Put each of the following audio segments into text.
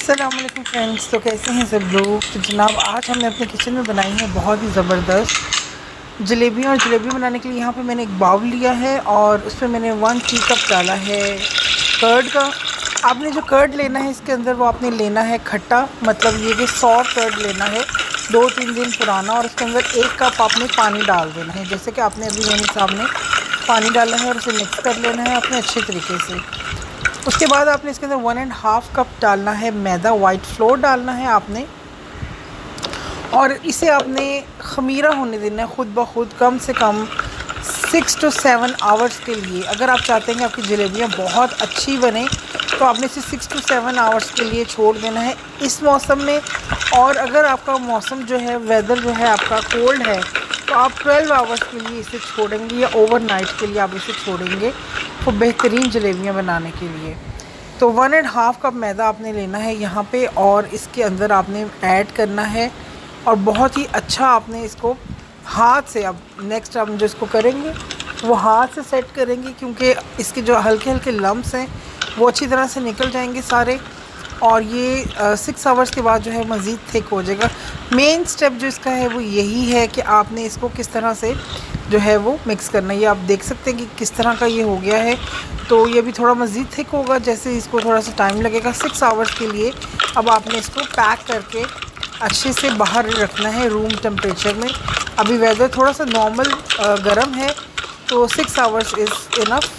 अस्सलामुअलैकुम फ्रेंड्स। तो कैसे हैं सब लोग। तो जनाब आज हमने अपने किचन में बनाई है बहुत ही ज़बरदस्त जलेबियाँ। और जलेबी बनाने के लिए यहाँ पे मैंने एक बाउल लिया है और उसमें मैंने 1 टी कप डाला है कर्ड का। आपने जो कर्ड लेना है इसके अंदर वो आपने लेना है खट्टा, मतलब ये कि सॉर कर्ड लेना है 2-3 दिन पुराना। और उसके अंदर 1 कप आपने पानी डाल देना है, जैसे कि आपने अभी मेरे सामने पानी डाला है, और उसे मिक्स कर लेना है अपने अच्छे तरीके से। उसके बाद आपने इसके अंदर 1.5 कप डालना है मैदा, वाइट फ्लोर डालना है आपने, और इसे आपने ख़मीरा होने देना है खुद ब खुद कम से कम 6 to 7 आवर्स के लिए। अगर आप चाहते हैं कि आपकी जलेबियाँ बहुत अच्छी बने तो आपने इसे 6 to 7 आवर्स के लिए छोड़ देना है इस मौसम में। और अगर आपका मौसम जो है, वेदर जो है आपका कोल्ड है, तो आप 12 आवर्स के लिए इसे छोड़ेंगे या ओवरनाइट के लिए आप इसे छोड़ेंगे तो बेहतरीन जलेबियाँ बनाने के लिए। तो 1.5 कप मैदा आपने लेना है यहाँ पे, और इसके अंदर आपने ऐड करना है और बहुत ही अच्छा आपने इसको हाथ से, अब नेक्स्ट हम जो इसको करेंगे वो हाथ से सेट करेंगे, क्योंकि इसके जो हल्के हल्के लम्ब्स हैं वो अच्छी तरह से निकल जाएंगे सारे। और ये 6 आवर्स के बाद जो है मज़ीद थिक हो जाएगा। मेन स्टेप जो इसका है वो यही है कि आपने इसको किस तरह से जो है वो मिक्स करना है। ये आप देख सकते हैं कि किस तरह का ये हो गया है। तो ये भी थोड़ा मज़ीद थिक होगा, जैसे इसको थोड़ा सा टाइम लगेगा 6 आवर्स के लिए। अब आपने इसको पैक करके अच्छे से बाहर रखना है रूम टेम्परेचर में। अभी वेदर थोड़ा सा नॉर्मल गर्म है, तो 6 आवर्स इज़ इनफ।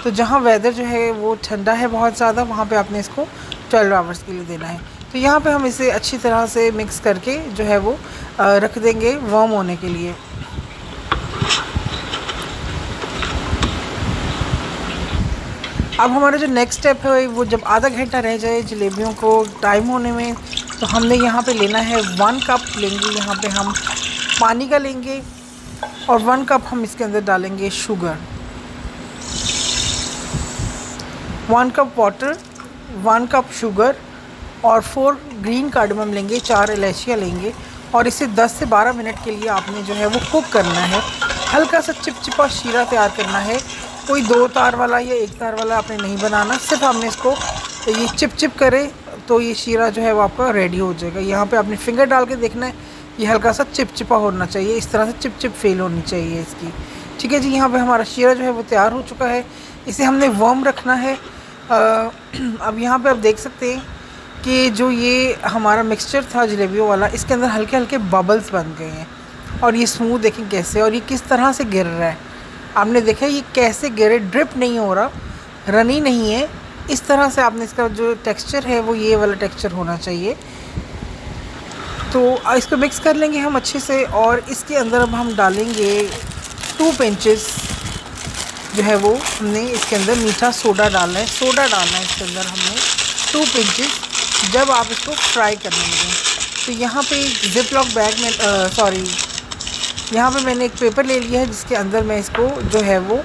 तो जहाँ वेदर जो है वो ठंडा है बहुत ज़्यादा, वहाँ पे आपने इसको 12 आवर्स के लिए देना है। तो यहाँ पे हम इसे अच्छी तरह से मिक्स करके जो है वो रख देंगे वार्म होने के लिए। अब हमारा जो नेक्स्ट स्टेप है वो जब आधा घंटा रह जाए जलेबियों को टाइम होने में, तो हमने यहाँ पे लेना है 1 कप लेंगे, यहाँ पे हम पानी का लेंगे, और 1 कप हम इसके अंदर डालेंगे sugar, 1 cup water, 1 cup sugar, और 4 ग्रीन कार्डमम लेंगे, 4 इलायचियाँ लेंगे। और इसे 10 से 12 मिनट के लिए आपने जो है वो कुक करना है। हल्का सा चिपचिपा शीरा तैयार करना है। कोई 2 तार वाला या 1 तार वाला आपने नहीं बनाना, सिर्फ आपने इसको ये चिप करे तो ये शीरा जो है वो आपका रेडी हो जाएगा। यहाँ पे आपने फिंगर डाल के देखना है, ये हल्का सा चिपचिपा होना चाहिए, इस तरह से चिप फील होनी चाहिए इसकी। ठीक है जी, यहाँ पे हमारा शीरा जो है वो तैयार हो चुका है। इसे हमने वार्म रखना है। अब यहाँ पे आप देख सकते हैं कि जो ये हमारा मिक्सचर था जलेबियों वाला, इसके अंदर हल्के हल्के बबल्स बन गए हैं, और ये स्मूथ देखें कैसे, और ये किस तरह से गिर रहा है। आपने देखा ये कैसे गिरे, ड्रिप नहीं हो रहा, रनी नहीं है। इस तरह से आपने इसका जो टेक्सचर है वो ये वाला टेक्सचर होना चाहिए। तो इसको मिक्स कर लेंगे हम अच्छे से, और इसके अंदर अब हम डालेंगे 2 पिंचेस जो है वो हमने इसके अंदर मीठा सोडा डालना है। सोडा डालना है इसके अंदर हमने 2 पिंचेस, जब आप इसको फ्राई करने लगे। तो यहाँ पे जिप लॉक बैग में यहाँ पे मैंने एक पेपर ले लिया है, जिसके अंदर मैं इसको जो है वो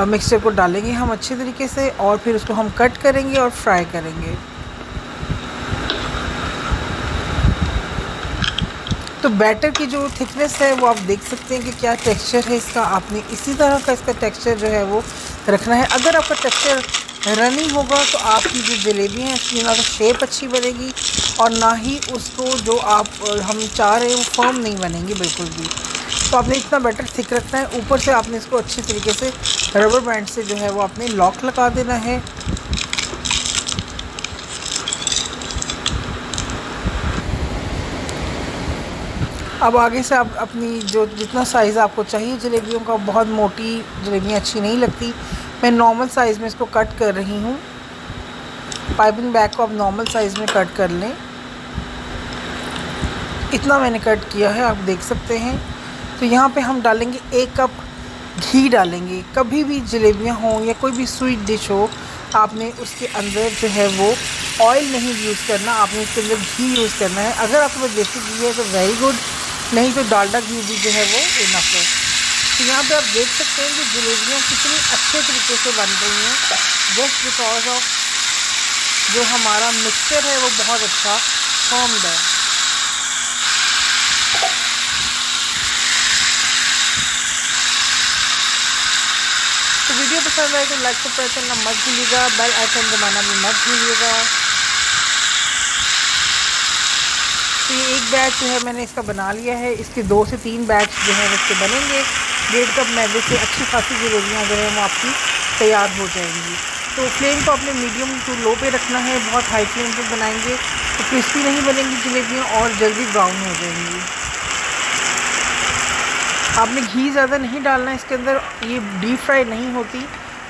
मिक्सचर को डालेंगे हम अच्छे तरीके से, और फिर उसको हम कट करेंगे और फ्राई करेंगे। तो बैटर की जो थिकनेस है वो आप देख सकते हैं कि क्या टेक्सचर है इसका। आपने इसी तरह का इसका टेक्सचर जो है वो रखना है। अगर आपका टेक्सचर रनिंग होगा तो आपकी जो जलेबी हैं उसकी ना तो शेप अच्छी बनेगी, और ना ही उसको जो हम चाह रहे हैं वो फर्म नहीं बनेंगी बिल्कुल भी। तो आपने इतना बैटर थिक रखना है। ऊपर से आपने इसको अच्छी तरीके से रबर बैंड से जो है वो आपने लॉक लगा देना है। अब आगे से आप अपनी जो जितना साइज़ आपको चाहिए जलेबियों का, बहुत मोटी जलेबियाँ अच्छी नहीं लगती, मैं नॉर्मल साइज़ में इसको कट कर रही हूँ। पाइपिंग बैग को आप नॉर्मल साइज़ में कट कर लें, इतना मैंने कट किया है, आप देख सकते हैं। तो यहाँ पे हम डालेंगे 1 कप घी डालेंगे। कभी भी जलेबियाँ हों या कोई भी स्वीट डिश हो, आपने उसके अंदर जो है वो ऑयल नहीं यूज़ करना, आपने उसके अंदर घी यूज़ करना है। अगर आपके पास देसी घी है तो वेरी गुड, नहीं तो डालडा घी भी जो है वो इनफ है। तो यहाँ पे आप देख सकते हैं कि जलेबियाँ कितनी अच्छे तरीके से बन रही हैं, जस्ट बिकॉज ऑफ जो हमारा मिक्सचर है वो बहुत अच्छा फॉर्म्ड है। तो वीडियो पसंद आए तो लाइक सब्सक्राइब करना मत भूलिएगा, बेल आइकन दबाना भी मत भूलिएगा। तो ये एक बैच जो है मैंने इसका बना लिया है। इसके 2 से 3 बैच जो है इसके बनेंगे। 1.5 कप मैदे से अच्छी खासी जलेबियाँ जो है वो आपकी तैयार हो जाएंगी। तो फ्लेम को अपने मीडियम टू लो पे रखना है। बहुत हाई फ्लेम पे बनाएंगे तो क्रिस्पी नहीं बनेंगी जलेबियाँ और जल्दी ब्राउन हो जाएंगी। आपने घी ज़्यादा नहीं डालना है इसके अंदर, ये डीप फ्राई नहीं होती।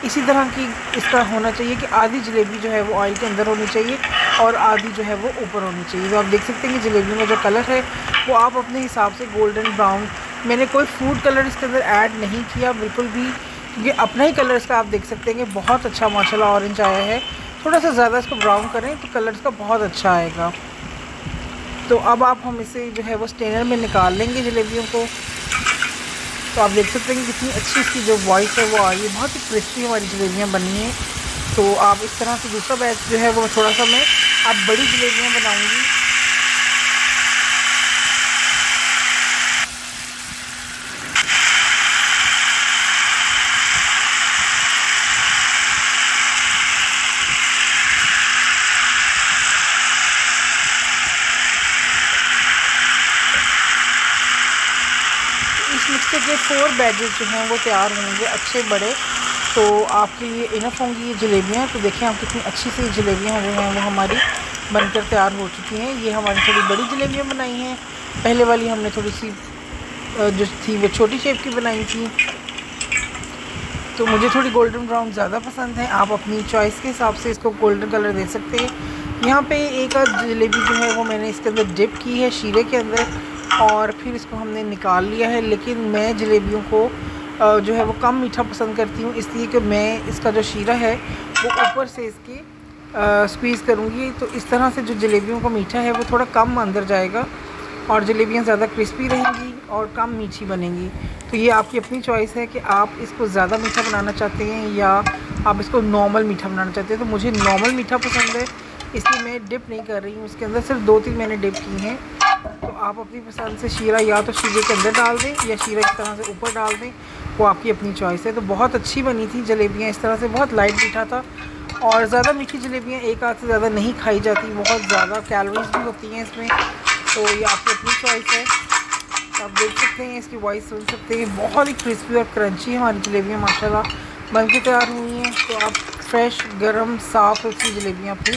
इसी तरह की इसका होना चाहिए कि आधी जलेबी जो है वो ऑयल के अंदर होनी चाहिए और आधी जो है वो ऊपर होनी चाहिए। तो आप देख सकते हैं कि जलेबी में जो कलर है वो आप अपने हिसाब से गोल्डन ब्राउन, मैंने कोई फूड कलर इसके अंदर ऐड नहीं किया बिल्कुल भी, क्योंकि अपना ही कलर इसका आप देख सकते हैं कि बहुत अच्छा माशाल्लाह ऑरेंज आया है। थोड़ा सा ज़्यादा इसको ब्राउन करें तो कलर इसका बहुत अच्छा आएगा। तो अब हम इसे जो है वो स्टेनर में निकाल लेंगे जलेबियों को। तो आप देख सकते हैं कि कितनी अच्छी इसकी जो वॉइस है वो आ रही है, बहुत ही क्रिस्पी हमारी जलेबियाँ बनी हैं। तो आप इस तरह से दूसरा बैच जो है वो थोड़ा सा मैं अब बड़ी जलेबियाँ बनाऊंगी। इस मिक्सचर के 4 बैचेस जो हैं वो तैयार होंगे अच्छे बड़े, तो आपके लिए इनफ होंगी ये जलेबियाँ। तो देखें आप कितनी अच्छी सी जलेबियाँ जो हैं वो हमारी बनकर तैयार हो चुकी हैं। ये हमारी थोड़ी बड़ी जलेबियाँ बनाई हैं, पहले वाली हमने थोड़ी सी जो थी वो छोटी शेप की बनाई थी। तो मुझे थोड़ी गोल्डन ब्राउन ज़्यादा पसंद है, आप अपनी चॉइस के हिसाब से इसको गोल्डन कलर दे सकते हैं। यहाँ पे एक जलेबी जो है वो मैंने इसके अंदर डिप की है शीरे के अंदर और फिर इसको हमने निकाल लिया है। लेकिन मैं जलेबियों को जो है वो कम मीठा पसंद करती हूँ, इसलिए कि मैं इसका जो शीरा है वो ऊपर से इसके स्क्वीज़ करूँगी। तो इस तरह से जो जलेबियों का मीठा है वो थोड़ा कम अंदर जाएगा और जलेबियाँ ज़्यादा क्रिस्पी रहेंगी और कम मीठी बनेंगी। तो ये आपकी अपनी चॉइस है कि आप इसको ज़्यादा मीठा बनाना चाहते हैं या आप इसको नॉर्मल मीठा बनाना चाहते हैं। तो मुझे नॉर्मल मीठा पसंद है, इसलिए मैं डिप नहीं कर रही हूँ इसके अंदर, सिर्फ 2-3 मैंने डिप की हैं। तो आप अपनी पसंद से शीरा या तो शीरे के अंदर डाल दें या शीरा इस तरह से ऊपर डाल दें, वो आपकी अपनी चॉइस है। तो बहुत अच्छी बनी थी जलेबियाँ इस तरह से, बहुत लाइट मीठा था और ज़्यादा मीठी जलेबियाँ एक आध से ज़्यादा नहीं खाई जाती, बहुत ज़्यादा कैलोरीज भी होती हैं इसमें। तो ये आपकी अपनी चॉइस है। तो आप देख सकते हैं, इसकी वॉइस सुन सकते हैं, बहुत ही क्रिस्पी और क्रंची हमारी जलेबियाँ माशाल्लाह बन के तैयार हुई हैं। तो आप फ्रेश गरम साफ़ सुथरी जलेबियाँ अपने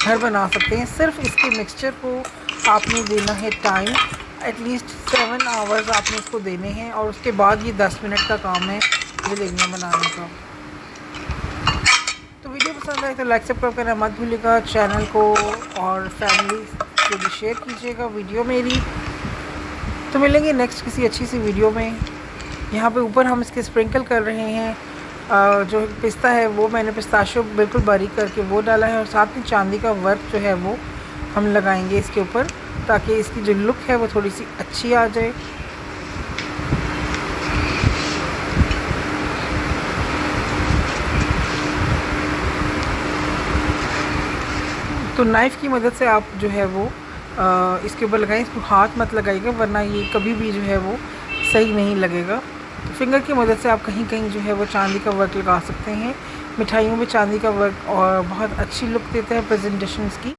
घर बना सकते हैं। सिर्फ इसके मिक्सचर को आपने देना है टाइम, एटलीस्ट 7 आवर्स आपने इसको देने हैं और उसके बाद ये 10 मिनट का काम है जलेबियाँ बनाने का। तो वीडियो पसंद आए तो लाइक सब्सक्राइब करना मत भूलिएगा चैनल को और फैमिली को भी शेयर कीजिएगा वीडियो मेरी। तो मिलेंगे नेक्स्ट किसी अच्छी सी वीडियो में। यहाँ पे ऊपर हम इसके स्प्रिंकल कर रहे हैं, जो पिस्ता है वो मैंने पिस्ताशियो बिल्कुल बारीक करके वो डाला है और साथ में चांदी का वर्क जो है वो हम लगाएंगे इसके ऊपर, ताकि इसकी जो लुक है वो थोड़ी सी अच्छी आ जाए। तो नाइफ़ की मदद से आप जो है वो इसके ऊपर लगाएं, इसको हाथ मत लगाइएगा वरना ये कभी भी जो है वो सही नहीं लगेगा। तो फिंगर की मदद से आप कहीं कहीं जो है वो चांदी का वर्क लगा सकते हैं। मिठाइयों में चांदी का वर्क और बहुत अच्छी लुक देता है प्रेजेंटेशन की।